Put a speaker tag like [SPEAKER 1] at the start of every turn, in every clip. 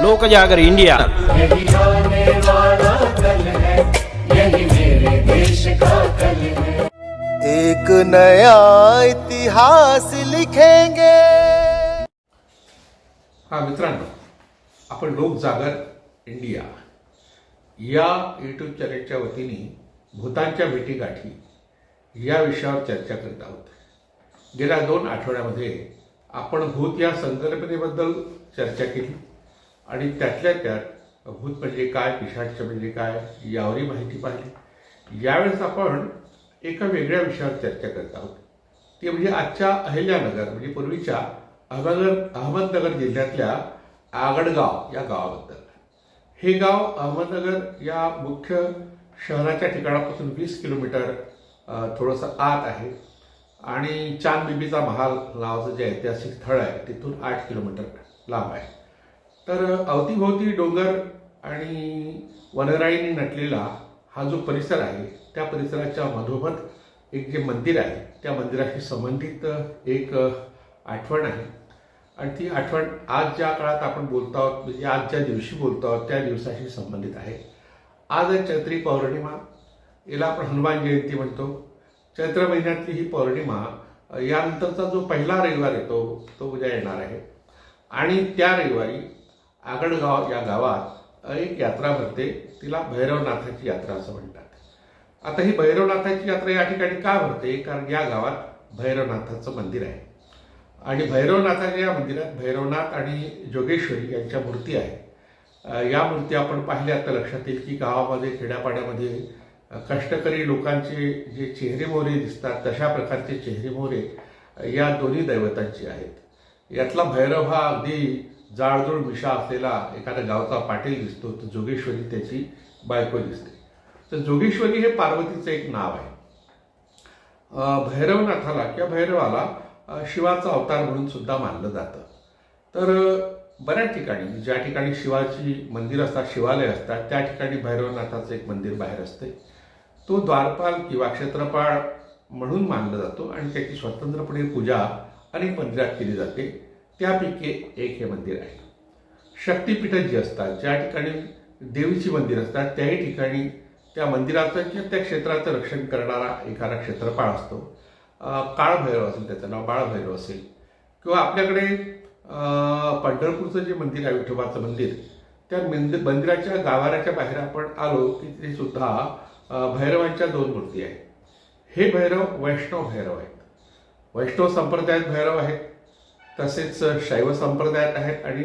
[SPEAKER 1] लोक जागर इंडिया।
[SPEAKER 2] यही आने वाला कल है, यही मेरे देश का कल है।
[SPEAKER 3] एक नया इतिहास लिखेंगे।
[SPEAKER 4] हा मित्रांनो, आपण लोक जागर इंडिया या यूट्यूब चॅनेलच्या वतीने भूतांच्या भेटीगाठी या विषयावर चर्चा करत आहोत। गेल्या 2 आठवड्यामध्ये आपण भूत या संकल्पनेबद्दल चर्चा केली आणि त्यातल्या त्यात भूत म्हणजे काय, पिशाच म्हणजे काय यावरही माहिती पाहिली। यावेळेस आपण एका वेगळ्या विषयावर चर्चा करत आहोत, ते म्हणजे आजच्या अहिल्यानगर म्हणजे पूर्वीच्या अहमदनगर जिल्ह्यातल्या आगडगाव या गावाबद्दल। हे गाव अहमदनगर या मुख्य शहराच्या ठिकाणापासून 20 किलोमीटर थोडंसं आत आहे आणि चांदबिबीचा महाल नावाचं जे ऐतिहासिक स्थळ आहे तिथून 8 किलोमीटर लांब आहे। तर अवतीभोवती डोंगर आणि वनराईने नटलेला हा जो परिसर आहे त्या परिसराच्या मधोमध एक जे मंदिर आहे त्या मंदिराशी संबंधित एक आठवण आहे आणि ती आठवण आज ज्या काळात आपण बोलतो आहोत म्हणजे आज ज्या दिवशी बोलतो आहोत त्या दिवसाशी संबंधित आहे। आज आहे चैत्री पौर्णिमा, याला आपण हनुमान जयंती म्हणतो। चैत्र महिन्यातली ही पौर्णिमा यानंतरचा जो पहिला रविवार येतो तो उद्या येणार आहे आणि त्या रविवारी आगडगाव या गावात एक यात्रा भरते, तिला भैरवनाथाची यात्रा असं म्हणतात। आता ही भैरवनाथाची यात्रा या ठिकाणी का भरते, कारण या गावात भैरवनाथाचं मंदिर आहे आणि भैरवनाथाच्या या मंदिरात भैरवनाथ आणि जोगेश्वरी यांच्या मूर्ती आहे। या मूर्ती आपण पाहिल्या तर लक्षात येईल की गावामध्ये खेड्यापाड्यामध्ये कष्टकरी लोकांचे जे चेहरेमोहरे दिसतात तशा प्रकारचे चेहरेमोहरे या दोन्ही दैवतांची आहेत। यातला भैरव हा अगदी जाडजूड मिशा असलेला एखाद्या गावचा पाटील दिसतो, तर जोगेश्वरी त्याची बायको दिसते। तर जोगेश्वरी हे पार्वतीचं एक नाव आहे। भैरवनाथाला किंवा भैरवाला शिवाचा अवतार म्हणून सुद्धा मानलं जातं। तर बऱ्याच ठिकाणी ज्या ठिकाणी शिवाची मंदिर असतात, शिवालय असतात, त्या ठिकाणी भैरवनाथाचं एक मंदिर बाहेर असते। तो द्वारपाल किंवा क्षेत्रपाळ म्हणून मानला जातो आणि त्याची स्वतंत्रपणे पूजा अनेक मंदिरात केली जाते, त्यापैकी एक हे मंदिर आहे। शक्तिपीठं जी असतात, ज्या ठिकाणी देवीची मंदिर असतात, त्याही ठिकाणी त्या मंदिराचं किंवा त्या क्षेत्राचं रक्षण करणारा एखादा क्षेत्रपाळ असतो। काळभैरव असेल, त्याचं नाव बाळभैरव असेल, किंवा आपल्याकडे पंढरपूरचं जे मंदिर आहे विठोबाचं मंदिर, त्या मंदिराच्या गाभाऱ्याच्या बाहेर आपण आलो की तिथे सुद्धा भैरवांच्या 2 मूर्ती आहेत। हे भैरव वैष्णव भैरव आहेत, वैष्णव संप्रदायात भैरव आहेत, तसेच शैव संप्रदायात आहेत आणि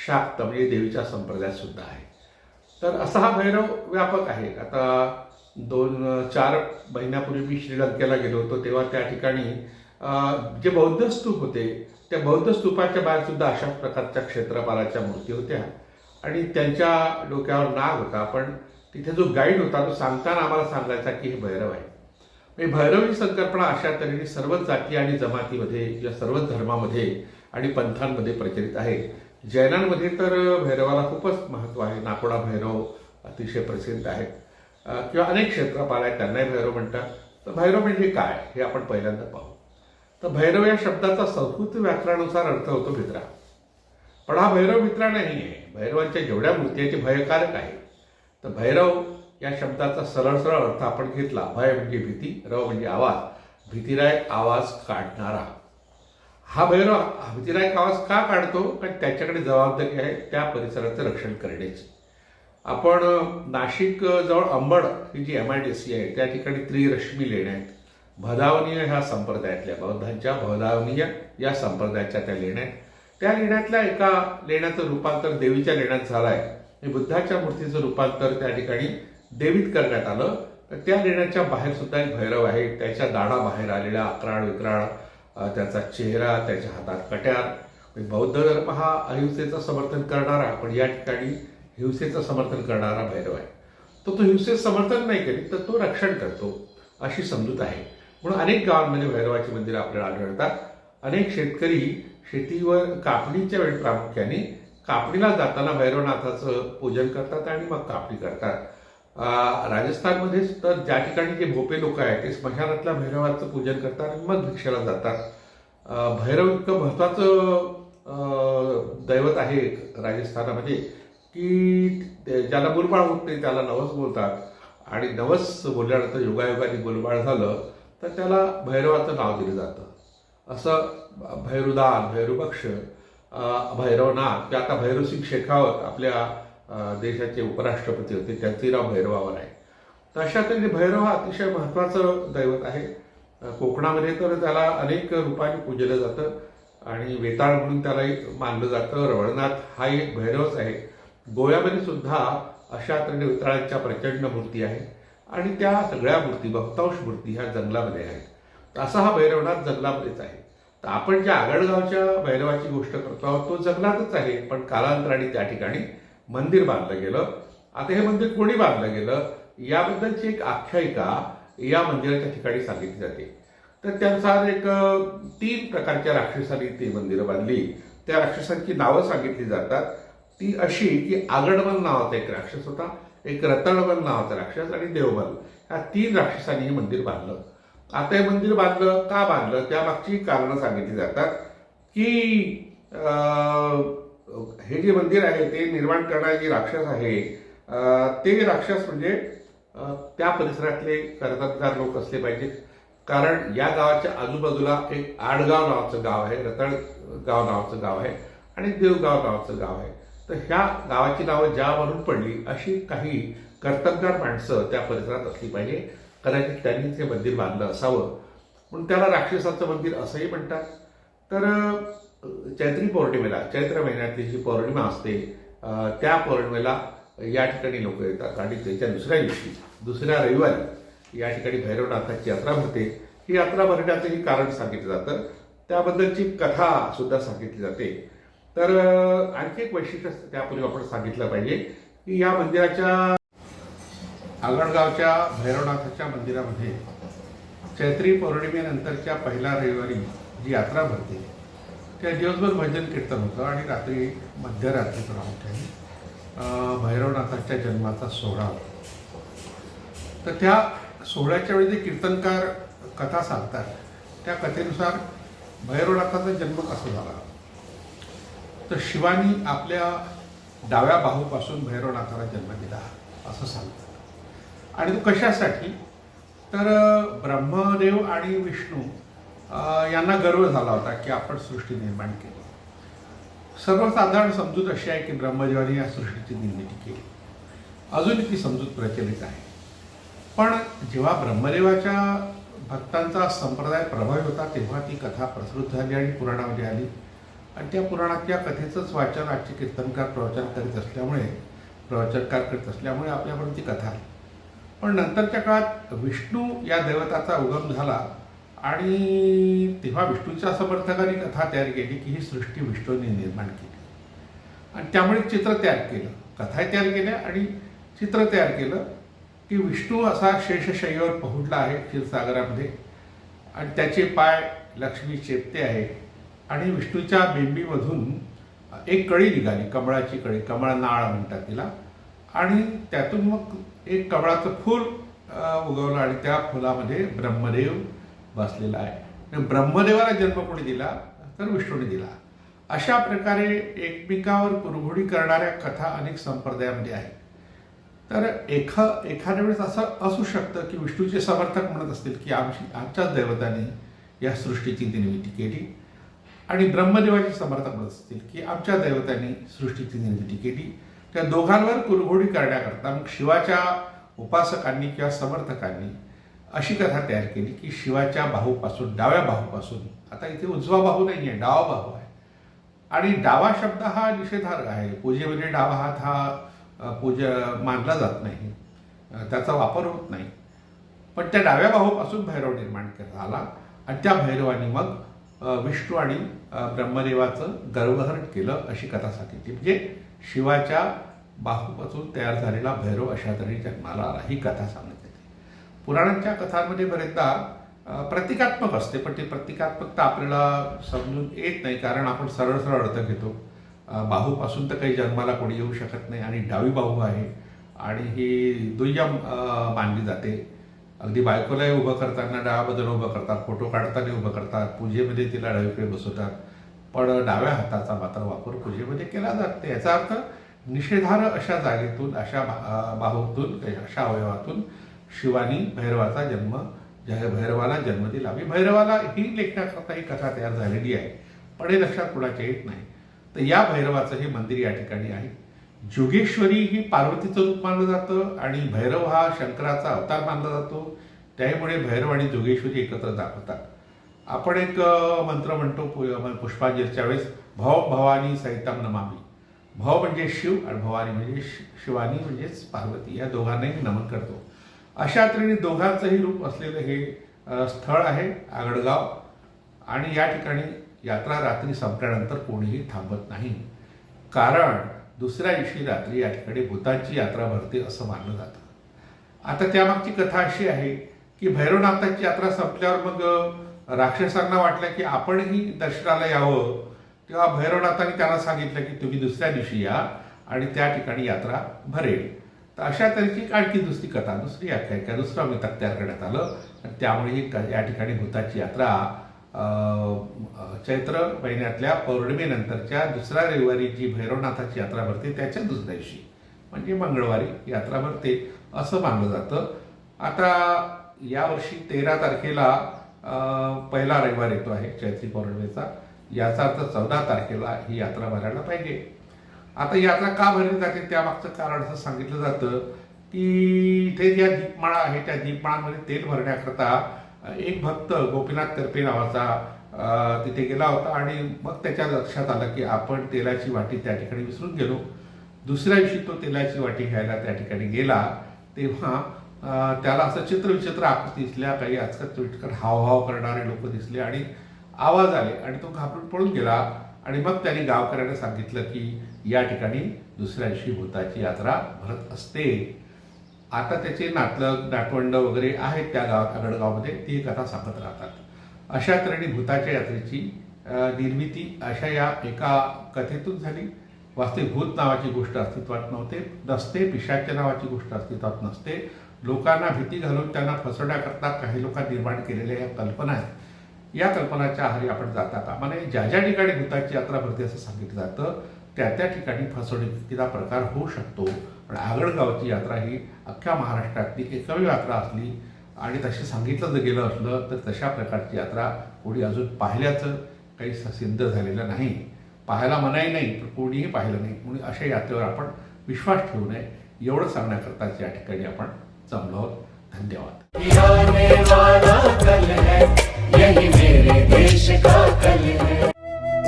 [SPEAKER 4] शाक्त म्हणजे देवीच्या संप्रदायात सुद्धा आहे। तर असा हा भैरव व्यापक आहे। आता 2-4 महिन्यापूर्वी मी श्रीलंकेला गेलो होतो, तेव्हा त्या ठिकाणी जे बौद्ध स्तूप होते त्या बौद्ध स्तूपाच्या बाहेर सुद्धा अशाच प्रकारच्या क्षेत्रपालाच्या मूर्ती होत्या आणि त्यांच्या डोक्यावर नाग होता। पण तिथे जो गाईड होता तो सांगताना आम्हाला सांगायचा की हे भैरव आहे। म्हणजे भैरव ही संकल्पना अशा तऱ्हेने सर्वच जाती आणि जमातीमध्ये किंवा सर्वच धर्मामध्ये आणि पंथांमध्ये प्रचलित आहे। जैनांमध्ये तर भैरवाला खूपच महत्त्व आहे, नाकोडा भैरव अतिशय प्रसिद्ध आहेत किंवा अनेक क्षेत्रपाल आहेत त्यांनाही भैरव म्हणतात। तर भैरव म्हणजे काय हे आपण पहिल्यांदा पाहू। तर भैरव या शब्दाचा संस्कृत व्याकरणानुसार अर्थ होतो मित्रा, पण हा भैरव मित्रा नाही आहे। भैरवांच्या जेवढ्या मूर्ती आहेत ते भयकारक आहे। तर भैरव या शब्दाचा सरळ सरळ अर्थ आपण घेतला, भय म्हणजे भीती, रव म्हणजे आवाज, भीतीदायक आवाज काढणारा। हा भैरव भीतीदायक आवाज का काढतो, कारण त्याच्याकडे जबाबदारी आहे त्या परिसराचं रक्षण करण्याची। आपण नाशिक जवळ अंबड ही जी MIDC आहे त्या ठिकाणी त्रिरश्मी लेण्या आहेत। भदावनीय ह्या संप्रदायातल्या बौद्धांच्या भदावनीय या संप्रदायाच्या त्या लेण्या आहेत। त्या लेण्यातल्या एका लेण्याचं रूपांतर देवीच्या लेण्यात झालं आहे आणि बुद्धाच्या मूर्तीचं रूपांतर त्या ठिकाणी देवीत करण्यात आलं। तर त्या लेण्याच्या बाहेर सुद्धा एक भैरव आहे, त्याच्या दाढा बाहेर आलेला अक्राळ विक्राळ त्याचा चेहरा, त्याच्या हातात कट्यार। बौद्ध धर्म हा अहिंसेचं समर्थन करणारा पण या ठिकाणी हिंसेचं समर्थन करणारा भैरव आहे। तो हिंसेचं समर्थन नाही करीत तर तो रक्षण करतो अशी समजूत आहे। म्हणून अनेक गावांमध्ये भैरवाची मंदिरं आपल्याला आढळतात। अनेक शेतकरी शेतीवर कापणीच्या वेळी प्रामुख्याने कापणीला जाताना भैरवनाथाचं पूजन करतात आणि मग कापणी करतात। राजस्थानमध्ये तर ज्या ठिकाणी जे भोपे लोक आहेत ते स्मशानातल्या भैरवाचं पूजन करतात आणि मग भिक्षेला जातात। भैरव इतकं महत्त्वाचं दैवत आहे एक राजस्थानामध्ये की ज्याला मुलबाळ होत नाही त्याला नवस बोलतात, आणि नवस बोलल्यानंतर योगायोगाने मुलबाळ झालं तर त्याला भैरवाचं नाव दिलं जातं. असं भैरुदान, भैरुबक्ष, भैरवनाथ, ते आता भैरूसिंग शेखावत आपल्या देशाचे उपराष्ट्रपती होते, त्यांचे नाव भैरवावर आहे. तर अशा तऱ्हेने भैरव हा अतिशय महत्त्वाचं दैवत आहे. कोकणामध्ये तर त्याला अनेक रूपाने पूजलं जातं आणि वेताळ म्हणून त्यालाही मानलं जातं. रवळनाथ हा एक भैरवच आहे. गोव्यामध्ये सुद्धा अशा तऱ्हेने वेताळांच्या प्रचंड मूर्ती आहे आणि त्या सगळ्या मूर्ती, बहुतांश मूर्ती ह्या जंगलामध्ये आहेत. तर असा हा भैरवनाथ जंगलामध्येच आहे. तर आपण ज्या आगळगावच्या भैरवाची गोष्ट करतो आहोत तो जंगलातच आहे, पण कालांतराने त्या ठिकाणी मंदिर बांधलं गेलं. आता हे मंदिर कोणी बांधलं गेलं याबद्दलची एक आख्यायिका या मंदिराच्या ठिकाणी सांगितली जाते. तर त्यानुसार एक 3 प्रकारच्या राक्षसांनी ती मंदिरं बांधली. त्या राक्षसांची नावं सांगितली जातात. ती अशी की आगडमल नावाचा एक राक्षस होता, एक रताळमल नावाचा राक्षस आणि देवमल, ह्या 3 राक्षसांनी हे मंदिर बांधलं. आता हे मंदिर बांधलं का बांधलं त्यामागची कारणं सांगितली जातात की हे जे मंदिर आहे ते निर्माण करणारे जे राक्षस आहे ते राक्षस म्हणजे त्या परिसरातले कर्तबगार लोक असले पाहिजेत. कारण या गावाच्या आजूबाजूला एक आडगाव नावाचं गाव आहे, रताळगाव नावाचं गाव आहे आणि देवगाव नावाचं गाव आहे. तर ह्या गावाची नावं ज्यावरून पडली अशी काही कर्तबगार माणसं त्या परिसरात असली पाहिजे. कदाचित त्यांनी ते मंदिर बांधलं असावं म्हणून त्याला राक्षसाचं मंदिर असंही म्हणतात. तर चैत्री पौर्णिमेला, चैत्र महिन्यातली जी पौर्णिमा असते त्या पौर्णिमेला या ठिकाणी लोक येतात आणि त्याच्या दुसऱ्या दिवशी, दुसऱ्या रविवारी या ठिकाणी भैरवनाथाची यात्रा भरते. ही यात्रा भरण्याचंही कारण सांगितलं जातं, त्याबद्दलची कथा सुद्धा सांगितली जाते. तर आणखी एक वैशिष्ट्य त्यापूर्वी आपण सांगितलं पाहिजे की या मंदिराच्या, आगळगावच्या भैरवनाथाच्या मंदिरामध्ये चैत्री पौर्णिमेनंतरच्या पहिल्या रविवारी जी यात्रा भरते त्या दिवसभर भजन कीर्तन होतं आणि रात्री मध्यरात्री प्रामुख्याने भैरवनाथाच्या जन्माचा सोहळा होता. तर त्या सोहळ्याच्या वेळी जे कीर्तनकार कथा सांगतात त्या कथेनुसार भैरवनाथाचा जन्म कसा झाला तर शिवानी आपल्या डाव्या बाहूपासून भैरवनाथाला जन्म दिला असं सांगतात. आणि तो कशासाठी तर ब्रह्मदेव आणि विष्णू यांना गर्व झाला होता की आपण सृष्टी निर्माण केली. सर्वसाधारण समजूत अशी आहे की ब्रह्मदेवाने या सृष्टीची निर्मिती केली, अजूनही ती समजूत प्रचलित आहे. पण जेव्हा ब्रह्मदेवाच्या भक्तांचा संप्रदाय प्रभावी होता तेव्हा ती कथा प्रसृत झाली आणि पुराणामध्ये आली आणि त्या पुराणातल्या कथेचंच वाचन आजचे कीर्तनकार प्रवचनकार करीत असल्यामुळे आपल्यापर्यंत ती कथा आली. पण नंतरच्या काळात विष्णू या दैवताचा उगम झाला आणि तेव्हा विष्णूच्या समर्थकांनी कथा तयार केली की ही सृष्टी विष्णूने निर्माण केली आणि त्यामुळे चित्र तयार केलं, कथा तयार केल्या आणि चित्र तयार केलं की विष्णू असा शेषशय्येवर पहुडला आहे क्षीरसागरामध्ये आणि त्याचे पाय लक्ष्मी चेपते आहे आणि विष्णूच्या बेंबीमधून एक कळी निघाली, कमळाची कळी, कमळ नाळ म्हणतात तिला, आणि त्यातून मग एक कमळाचं फूल उगवलं आणि त्या फुलामध्ये ब्रह्मदेव बसलेला आहे. ब्रह्मदेवाला जन्म कोणी दिला तर विष्णूने दिला. अशा प्रकारे एकमेकावर कुरघोडी करणाऱ्या कथा अनेक संप्रदायामध्ये आहेत. तर एखाद्या वेळेस असं असू शकतं की विष्णूचे समर्थक म्हणत असतील की आमच्याच दैवताने या सृष्टीची निर्मिती केली आणि ब्रह्मदेवाचे समर्थक म्हणत असतील की आमच्या दैवताने सृष्टीची निर्मिती केली. त्या दोघांवर कुरघोडी करण्याकरता मग शिवाच्या उपासकांनी किंवा समर्थकांनी अशी कथा तयार केली की शिवाच्या बाहूपासून, डाव्या बाहूपासून, आता इथे उजवा बाहू नाही आहे, डावा बाहू आहे आणि डावा शब्द हा निषेधार्ह आहे. पूजेमध्ये डावा हात हा मानला जात नाही, त्याचा वापर होत नाही. पण त्या डाव्या बाहूपासून भैरव निर्माण झाला आणि त्या भैरवानी मग विष्णू आणि ब्रह्मदेवाचं गर्वहरण केलं अशी कथा सांगितली. म्हणजे शिवाच्या बाहूपासून तयार झालेला भैरव अशा तऱ्हेने जन्माला आला ही कथा सांगण्यात येते. पुराणांच्या कथांमध्ये बरेचदा प्रतिकात्मक असते, पण ती प्रतिकात्मकता आपल्याला समजून येत नाही कारण आपण सरळ सरळ अर्थ घेतो. बाहूपासून तर काही जन्माला कोणी येऊ शकत नाही आणि डावी बाहू आहे आणि ही दुय्यम मानली जाते. अगदी बायकोलाही उभं करताना डाव्या बाजूला उभं करतात, फोटो काढताना उभं करतात, पूजेमध्ये तिला डावीकडे बसवतात. पण डाव्या हाताचा मात्र वापर पूजेमध्ये केला जात नाही. याचा अर्थ निषेधार्ह अशा जागेतून, अशा बाहूतून, अशा अवयवातून शिवानी भैरवाला जन्म दिला. भैरवाला ही लेखण्याकरता ही कथा तयार झालेली आहे, पण हे लक्षात कुणाच्या येत नाही. तर या भैरवाचं हे मंदिर या ठिकाणी आहे. जोगेश्वरी ही पार्वतीचं रूप मानलं जातं आणि भैरव हा शंकराचा अवतार मानला जातो. त्यामुळे भैरव आणि जोगेश्वरी एकत्र दाखवतात. आपण एक मंत्र म्हणतो पुष्पांजलीच्या वेळेस, भव भवानी सहितम नमामि. भव म्हणजे शिव आणि भवानी म्हणजे शिवानी म्हणजेच पार्वती, या दोघांनाही नमन करतो. अशा तऱ्हेने दोघांचंही रूप असलेलं हे स्थळ आहे आगडगाव. आणि या ठिकाणी यात्रा रात्री संपल्यानंतर कोणीही थांबत नाही, कारण दुसऱ्या दिवशी रात्री या ठिकाणी भूतांची यात्रा भरते असं मानलं जातं. आता त्यामागची कथा अशी आहे की भैरवनाथाची यात्रा संपल्यावर मग राक्षसांना वाटलं की आपणही दर्शनाला यावं, तेव्हा भैरवनाथांनी त्यांना सांगितलं की तुम्ही दुसऱ्या दिवशी या आणि त्या ठिकाणी यात्रा भरेल. तर अशा तऱ्हेची आणखी दुसरी कथा, दुसरी आख्यायिका, दुसरं मिथक तयार करण्यात आलं. आणि त्यामुळे ही या ठिकाणी भूताची यात्रा चैत्र महिन्यातल्या पौर्णिमेनंतरच्या दुसऱ्या रविवारी जी भैरवनाथाची यात्रा भरते त्याच्या दुसऱ्या दिवशी म्हणजे मंगळवारी यात्रा भरते असं मानलं जातं. आता यावर्षी 13 तारखेला पहिला रविवार येतो आहे चैत्री पौर्णिमेचा. याचा अर्थ 14 तारखेला ही यात्रा भरायला पाहिजे. आता यात्रा का भरली जाते त्यामागचं कारण असं सांगितलं जातं की इथे ज्या दीपमाळा आहे त्या दीपमाळांमध्ये तेल भरण्याकरता एक भक्त गोपीनाथ करपे नावाचा तिथे गेला होता आणि मग त्याच्या लक्षात आलं की आपण तेलाची वाटी त्या ठिकाणी विसरून गेलो. दुसऱ्या दिवशी तो तेलाची वाटी घ्यायला त्या ठिकाणी गेला तेव्हा त्याला असं चित्रविचित्र आकृती दिसल्या, काही आजकाल हावभाव करणारे लोक दिसले आणि आवाज आले आणि तो घाबरून पळून गेला. आणि मग त्यांनी गावकऱ्यांना सांगितलं की या ठिकाणी दुसऱ्या दिवशी भूताची यात्रा भरत असते. आता त्याचे नातवंड वगैरे आहेत त्या आगडगावमध्ये, ती कथा सांगत राहतात. अशा तऱ्हेने भूताच्या यात्रेची निर्मिती अशा या एका कथेतून झाली. वास्तविक भूत नावाची गोष्ट अस्तित्वात नसते, पिशाच नावाची गोष्ट अस्तित्वात नसते. लोकांना भीती घालून त्यांना फसवण्याकरता काही लोकांनी निर्माण केलेल्या या कल्पना आहेत. या कल्पनाच्या आहारी आपण जाता कामा नये. ज्या ज्या ठिकाणी भूताची यात्रा भरते असं सांगितलं जातं त्या ठिकाणी फसवणुकीचा प्रकार होऊ शकतो. पण आगडगावची यात्रा ही अख्ख्या महाराष्ट्रातली एकमेव यात्रा असली आणि तशी सांगितलं जर गेलं असलं तर तशा प्रकारची यात्रा कोणी अजून पाहिल्याचं काही सिद्ध झालेलं नाही. पाहायला मनाई नाही, पण कोणीही पाहिलं नाही. म्हणून अशा यात्रेवर आपण विश्वास ठेवू नये एवढं सांगण्याकरताच या ठिकाणी आपण जमलो आहोत. धन्यवाद.
[SPEAKER 2] आने वाला कल है, यही मेरे देश का कल है.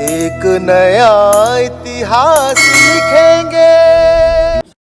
[SPEAKER 3] एक नया इतिहास लिखेंगे.